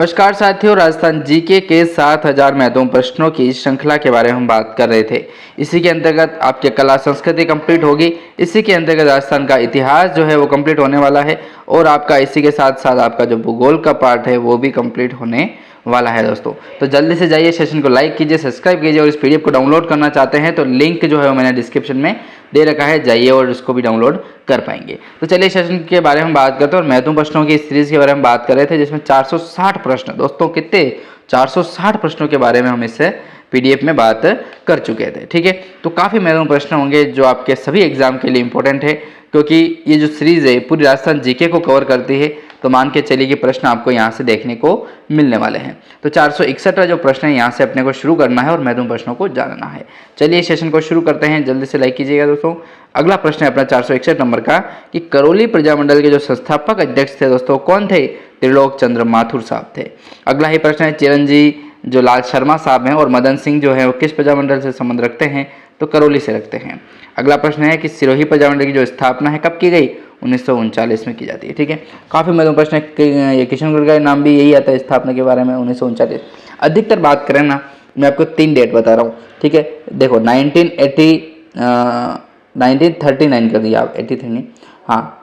नमस्कार साथियों, राजस्थान जीके के 7000 महत्वपूर्ण प्रश्नों की श्रृंखला के बारे में हम बात कर रहे थे। इसी के अंतर्गत आपकी कला संस्कृति कंप्लीट होगी। इसी के अंतर्गत राजस्थान का इतिहास जो है वो कंप्लीट होने वाला है और आपका इसी के साथ साथ आपका जो भूगोल का पार्ट है वो भी कंप्लीट होने वाला है दोस्तों। तो जल्दी से जाइए, सेशन को लाइक कीजिए, सब्सक्राइब कीजिए और इस पीडीएफ को डाउनलोड करना चाहते हैं तो लिंक जो है वो मैंने डिस्क्रिप्शन में दे रखा है, जाइए और इसको भी डाउनलोड कर पाएंगे। तो चलिए सेशन के बारे में बात करते हैं और महत्वपूर्ण प्रश्नों की सीरीज के बारे में बात कर रहे थे जिसमें 460 प्रश्न दोस्तों, कितने 460 प्रश्नों के बारे में हम इससे पीडीएफ में बात कर चुके थे। ठीक है, तो काफ़ी महत्वपूर्ण प्रश्न होंगे जो आपके सभी एग्जाम के लिए इंपॉर्टेंट है, क्योंकि ये जो सीरीज है पूरी राजस्थान जीके को कवर करती है। तो मान के चलिए कि प्रश्न आपको यहाँ से देखने को मिलने वाले हैं। तो 461 जो प्रश्न है यहाँ से अपने को शुरू करना है और महत्वपूर्ण प्रश्नों को जानना है। चलिए इस सेशन को शुरू करते हैं, जल्दी से लाइक कीजिएगा दोस्तों। अगला प्रश्न है अपना 461 नंबर का कि करौली प्रजामंडल के जो संस्थापक अध्यक्ष थे दोस्तों कौन थे? त्रिलोक चंद्र माथुर साहब थे। अगला ही प्रश्न है चिरंजी जो लाल शर्मा साहब हैं और मदन सिंह जो है वो किस प्रजामंडल से संबंध रखते हैं? तो करौली से रखते हैं। अगला प्रश्न है कि सिरोही प्रजामंडल की जो स्थापना है कब की गई? 1939 में की जाती है। ठीक है, काफ़ी महत्वपूर्ण प्रश्न है। ये किशनगढ़ का नाम भी यही आता है स्थापना के बारे में, 1939। अधिकतर बात करें ना, मैं आपको 3 डेट बता रहा हूँ। ठीक है, देखो 1939 कर दिया आप, 83 नहीं, हाँ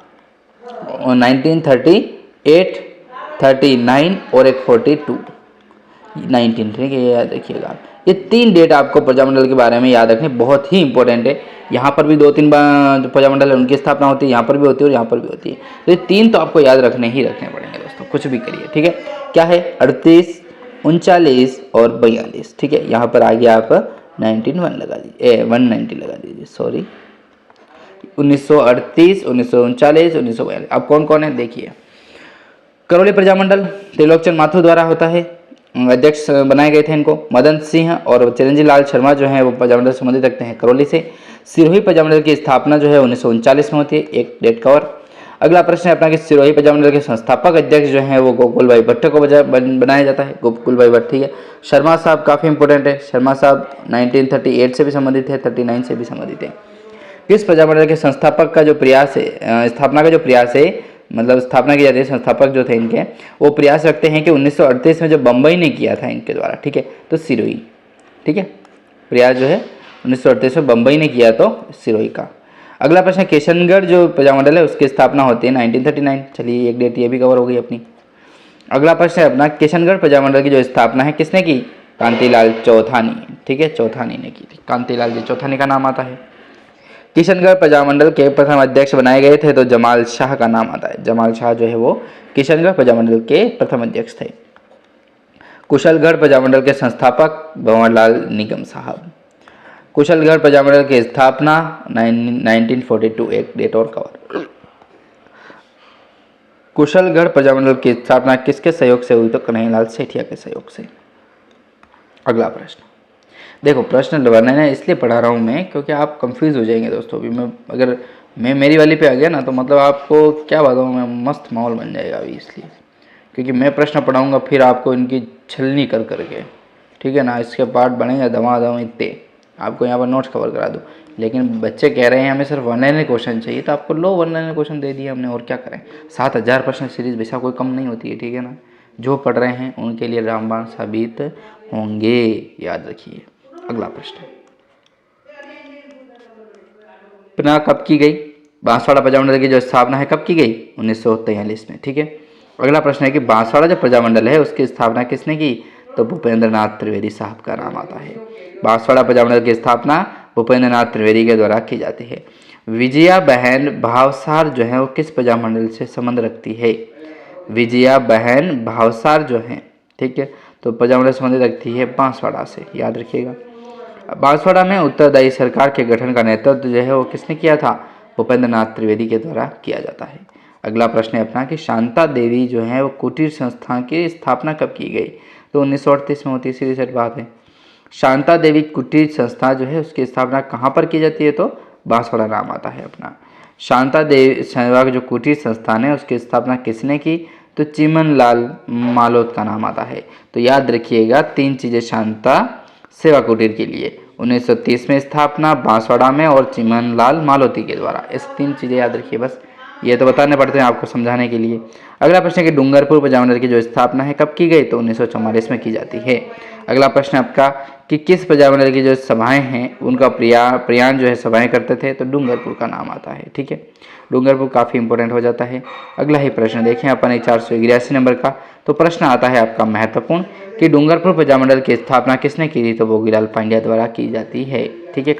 1938, 39 और एक 42, 19। ठीक है, ये याद रखिएगा। ये 3 डेट आपको प्रजामंडल के बारे में याद रखने बहुत ही इंपॉर्टेंट है। यहाँ पर भी 2-3 जो प्रजामंडल है उनकी स्थापना होती है, यहाँ पर भी होती है और यहाँ पर भी होती है। तो ये 3 तो आपको याद रखने ही रखने पड़ेंगे दोस्तों, कुछ भी करिए। ठीक है, क्या है? 38, 39 और 42। ठीक है, यहाँ पर आगे आप 191 लगा दीजिए, 190 लगा दीजिए, सॉरी 1938, 1939, 1942। अब कौन कौन है देखिए। करौली प्रजामंडल त्रिलोकचंद माथुर द्वारा होता है, अध्यक्ष बनाए गए थे इनको। मदन सिंह और चिरंजी लाल शर्मा जो है वो प्रजामंडल से संबंधित रखते हैं करौली से। सिरोही प्रजामंडल की स्थापना जो है 1939 में होती है, एक डेट कवर। अगला प्रश्न है अपना कि सिरोही प्रजामंडल के संस्थापक अध्यक्ष जो है वो गोकुल भाई भट्ट को बनाया जाता है, गोकुल भाई भट्ट। ठीक है, शर्मा साहब काफ़ी इंपॉर्टेंट है। शर्मा साहब 1938 से भी संबंधित है, 39 से भी संबंधित है। किस प्रजामंडल के संस्थापक का जो प्रयास है, स्थापना का जो प्रयास है, मतलब स्थापना की जाती है, संस्थापक जो थे इनके वो प्रयास रखते हैं कि 1938 में जो बम्बई ने किया था इनके द्वारा। ठीक है, तो सिरोही। ठीक है, प्रयास जो है 1938 में बम्बई ने किया तो सिरोही का। अगला प्रश्न किशनगढ़ जो प्रजामंडल है उसकी स्थापना होती है 1939। चलिए एक डेट ये भी कवर हो गई अपनी। अगला प्रश्न है अपना किशनगढ़ प्रजामंडल की जो स्थापना है किसने की? कांतिलाल चौथानी। ठीक है, चौथानी ने की थी, कांतिलाल जी चौथानी का नाम आता है। किशनगढ़ प्रजामंडल के प्रथम अध्यक्ष बनाए गए थे तो जमाल शाह का नाम आता है। जमाल शाह जो है वो किशनगढ़ प्रजामंडल के प्रथम अध्यक्ष थे। कुशलगढ़ प्रजामंडल के संस्थापक भंवरलाल निगम साहब। कुशलगढ़ प्रजामंडल की स्थापना 1942, एक डेट और कवर। कुशलगढ़ प्रजामंडल की स्थापना किसके सहयोग से हुई? तो कन्हैयालाल सेठिया के सहयोग से। अगला प्रश्न देखो, प्रश्न बनाना इसलिए पढ़ा रहा हूँ मैं क्योंकि आप कंफ्यूज हो जाएंगे दोस्तों। अभी मैं मेरी वाली पे आ गया ना तो मतलब आपको क्या बताऊँ मैं, मस्त माहौल बन जाएगा अभी, इसलिए क्योंकि मैं प्रश्न पढ़ाऊँगा फिर आपको इनकी छलनी कर करके, ठीक है ना, इसके पार्ट बनेंगे धमाधम इतने, आपको यहाँ पर नोट्स कवर करा दूँ। लेकिन बच्चे कह रहे हैं हमें सिर्फ 1 लाइनर क्वेश्चन चाहिए, तो आपको लो 1 लाइनर क्वेश्चन दे दिया हमने, और क्या करें। 7000 प्रश्न सीरीज वैसा कोई कम नहीं होती है, ठीक है ना। जो पढ़ रहे हैं उनके लिए रामबाण साबित होंगे, याद रखिए। अगला प्रश्न, पुनः कब की गई? बांसवाड़ा प्रजामंडल की जो स्थापना है कब की गई? 1943 में। ठीक है, अगला प्रश्न है कि बांसवाड़ा जो प्रजामंडल है उसकी स्थापना किसने की? तो भूपेंद्र नाथ त्रिवेदी साहब का नाम आता है। बांसवाड़ा प्रजामंडल की स्थापना भूपेंद्र नाथ त्रिवेदी के द्वारा की जाती है। विजया बहन भावसार जो है वो किस प्रजामंडल से संबंध रखती है? विजया बहन भावसार जो है, ठीक है, तो प्रजामंडल से संबंधित रखती है बांसवाड़ा से, याद रखिएगा। बांसवाड़ा में उत्तरदायी सरकार के गठन का नेतृत्व जो है वो किसने किया था? भूपेंद्र नाथ त्रिवेदी के द्वारा किया जाता है। अगला प्रश्न है अपना कि शांता देवी जो है वो कुटीर संस्थान की स्थापना कब की गई? तो 1938 में होती है, सीधी सी बात है। शांता देवी कुटीर संस्था जो है उसकी स्थापना कहाँ पर की जाती है? तो बांसवाड़ा नाम आता है अपना। शांता देवी सहवाग जो कुटीर संस्थान है उसकी स्थापना किसने की? तो चिमन लाल मालोत का नाम आता है। तो याद रखिएगा 3 चीज़ें शांता सेवा कुटीर के लिए, 1930 में स्थापना बांसवाड़ा में और चिमन लाल मालोती के द्वारा, इस 3 चीज़ें याद रखिए बस। ये तो बताने पड़ते हैं आपको समझाने के लिए। अगला प्रश्न है कि डूंगरपुर प्रजामंडल की जो स्थापना है कब की गई, तो 1944 में की जाती है। अगला प्रश्न आपका कि किस प्रजामंडल की जो सभाएं हैं उनका प्रयाण जो है सभाएं करते थे, तो डूंगरपुर का नाम आता है। ठीक है, डूंगरपुर काफ़ी इंपॉर्टेंट हो जाता है। अगला ही प्रश्न देखें अपन 481 नंबर का, तो प्रश्न आता है आपका महत्वपूर्ण कि डूंगरपुर प्रजामंडल की स्थापना किसने की थी, तो भोगीलाल पांड्या द्वारा की जाती है। ठीक है।